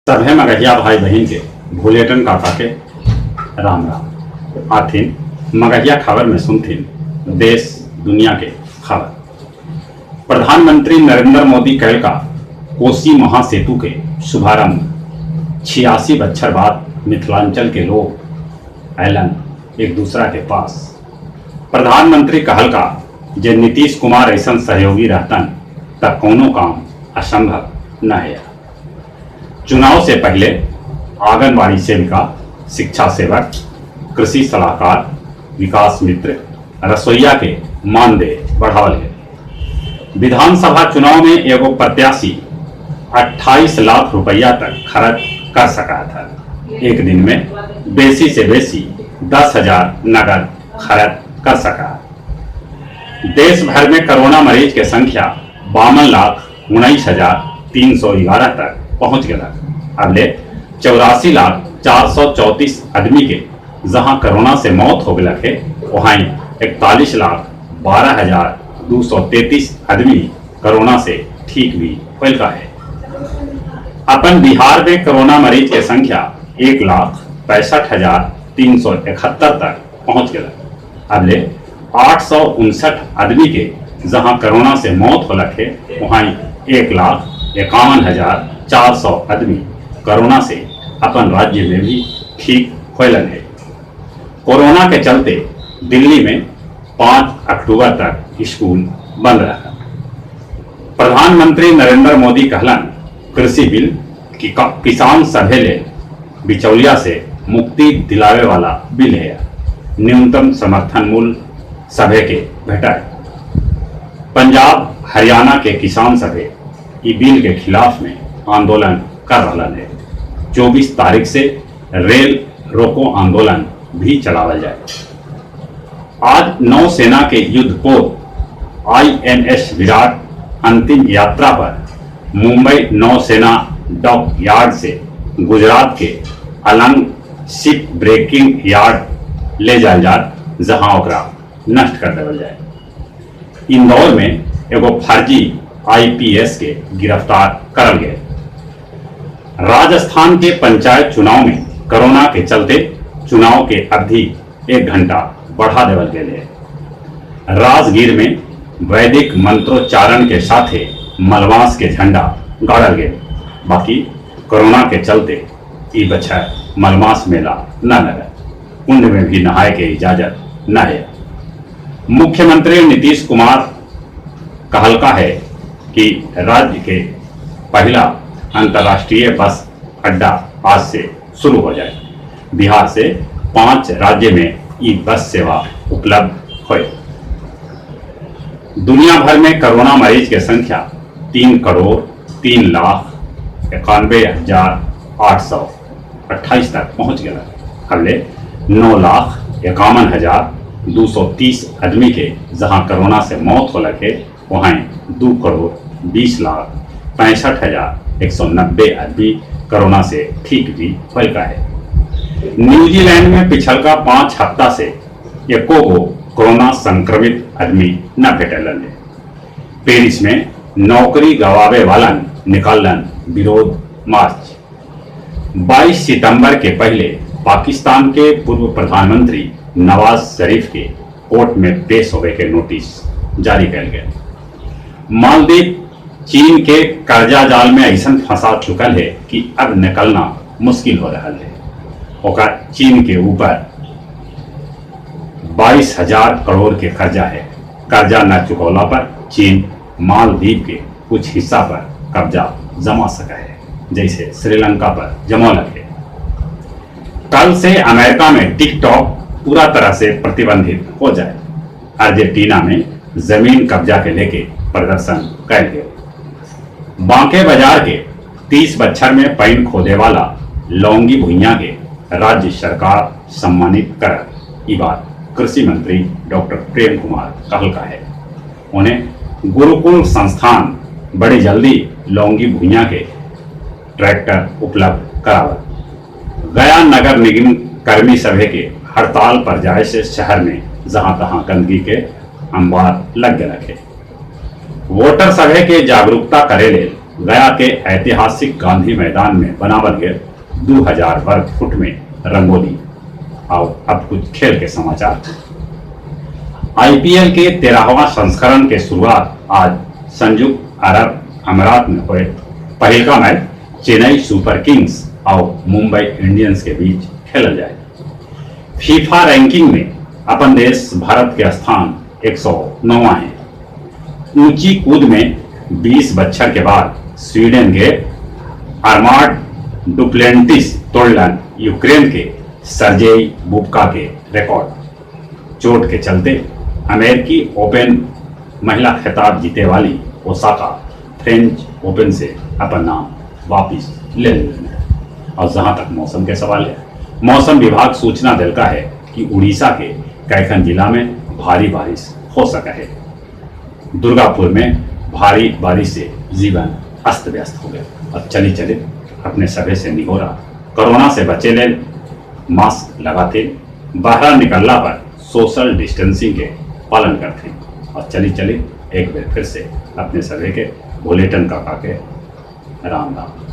सभे मगहिया भाई बहन के भूलेटन काका के राम राम आथिन मगहिया खबर में सुनथिन देश दुनिया के खबर। प्रधानमंत्री नरेंद्र मोदी कल का कोसी महासेतु के शुभारंभ 86 बच्छर बाद मिथिलांचल के लोग ऐलन एक दूसरा के पास। प्रधानमंत्री कहल का जे नीतीश कुमार ऐसा सहयोगी रहतन तब कोनो काम असंभव न है। चुनाव से पहले आंगनबाड़ी सेविका, शिक्षा सेवक, कृषि सलाहकार, विकास मित्र, रसोईया के मानदेय बढ़ावल गए। विधानसभा चुनाव में एगो प्रत्याशी 28 लाख रुपया तक खर्च कर सका था। एक दिन में बेसी से बेसी 10,000 नगद खर्च कर सका। देश भर में कोरोना मरीज के संख्या 52,19,311 तक पहुंच गया। अगले 84,434 आदमी के जहां कोरोना से मौत हो गया है, वहीं 41,12,233 आदमी कोरोना से ठीक भी होल का है। अपन बिहार में कोरोना मरीज की संख्या 1,65,371 तक पहुंच गया। अगले 859 आदमी के जहां कोरोना से मौत हो लगे, वहीं 1,51,400 आदमी कोरोना से अपन राज्य में भी ठीक होलन है। कोरोना के चलते दिल्ली में 5 अक्टूबर तक स्कूल बंद रहा। प्रधानमंत्री नरेंद्र मोदी कहलन कृषि बिल कि किसान सभे ले बिचौलिया से मुक्ति दिलावे वाला बिल है। न्यूनतम समर्थन मूल्य सभे के भेटाए। पंजाब हरियाणा के किसान सभे ई बिल के खिलाफ में आंदोलन कर रहा है। 24 तारीख से रेल रोको आंदोलन भी चलावल जाए। आज नौसेना के युद्धपोत INS विराट अंतिम यात्रा पर मुंबई नौसेना डॉक यार्ड से गुजरात के अलंग शिप ब्रेकिंग यार्ड ले जाल जात, जहां ओकरा नष्ट कर देवल जाए। इंदौर में एगो फर्जी IPS के गिरफ्तार करल गए। राजस्थान के पंचायत चुनाव में कोरोना के चलते चुनाव के अवधि 1 घंटा बढ़ा देवल गए। राजगीर में वैदिक मंत्रोच्चारण के साथ मलमास के झंडा गाड़ल गए। बाकी कोरोना के चलते ई बछर मलमास मेला न लगे। कुंड में भी नहाए के इजाजत न है। मुख्यमंत्री नीतीश कुमार कहलका है कि राज्य के पहला अंतर्राष्ट्रीय बस अड्डा आज से शुरू हो जाए। बिहार से 5 राज्य में ई बस सेवा उपलब्ध हो। दुनिया भर में कोरोना मरीज की संख्या 3,03,91,828 तक पहुंच गया। अगले 9,51,230 आदमी के जहां कोरोना से मौत हो लगे, वहीं 2,20,65,190 आदमी कोरोना से ठीक भी होल का है। न्यूजीलैंड में पिछलका 5 हफ्ता से एको गो कोरोना संक्रमित आदमी न भेटलन है। पेरिस में नौकरी गवावे वालन निकालन विरोध मार्च। 22 सितंबर के पहले पाकिस्तान के पूर्व प्रधानमंत्री नवाज शरीफ के कोर्ट में पेश होने के नोटिस जारी कर गए। मालदीव चीन के कर्जा जाल में ऐसा फंसा चुकल है कि अब निकलना मुश्किल हो रहा है। ओकर चीन के ऊपर 22,000 करोड़ के कर्जा है। कर्जा न चुकौला पर चीन मालदीव के कुछ हिस्सा पर कब्जा जमा सका है, जैसे श्रीलंका पर जमौलत है। कल से अमेरिका में टिकटॉक पूरा तरह से प्रतिबंधित हो जाए। अर्जेंटीना में जमीन कब्जा के लेके प्रदर्शन कर गए। बांके बाजार के 30 बच्छर में पैन खोदे वाला लौंगी भुइया के राज्य सरकार सम्मानित कर। ये बात कृषि मंत्री डॉक्टर प्रेम कुमार कहल का है। उन्हें गुरुकुल संस्थान बड़ी जल्दी लौंगी भुइया के ट्रैक्टर उपलब्ध करावल। गया नगर निगम कर्मी सभे के हड़ताल पर जाए से शहर में जहां तहां गंदगी के अंबार लग गए रखे। वोटर सभे के जागरूकता करे ले गया के ऐतिहासिक गांधी मैदान में बनावल गए 2000 वर्ग फुट में रंगोली। और अब कुछ खेल के समाचार। आईपीएल के 13वां संस्करण के शुरुआत आज संयुक्त अरब अमीरात में हुए। पहला मैच चेन्नई सुपर किंग्स और मुंबई इंडियंस के बीच खेला जाए। फीफा रैंकिंग में अपन देश भारत के स्थान 109वां है। ऊंची कूद में 20 बच्चर के बाद स्वीडन के आर्माड डुप्लेंटिस तोड़लन यूक्रेन के सर्जेई बुबका के रिकॉर्ड। चोट के चलते अमेरिकी ओपन महिला खिताब जीते वाली ओसाका फ्रेंच ओपन से अपन नाम वापिस ले लेने। और जहां तक मौसम के सवाल है, मौसम विभाग सूचना दिलका है कि उड़ीसा के कैथन जिला में भारी बारिश हो सका है। दुर्गापुर में भारी बारिश से जीवन अस्त व्यस्त हो गया। अब चली चले अपने सभे से निगोरा, कोरोना से बचे ले, मास्क लगाते, बाहर निकलना पर सोशल डिस्टेंसिंग के पालन करते। और चली चले एक बार फिर से अपने सभे के बुलेटिन का के राम राम।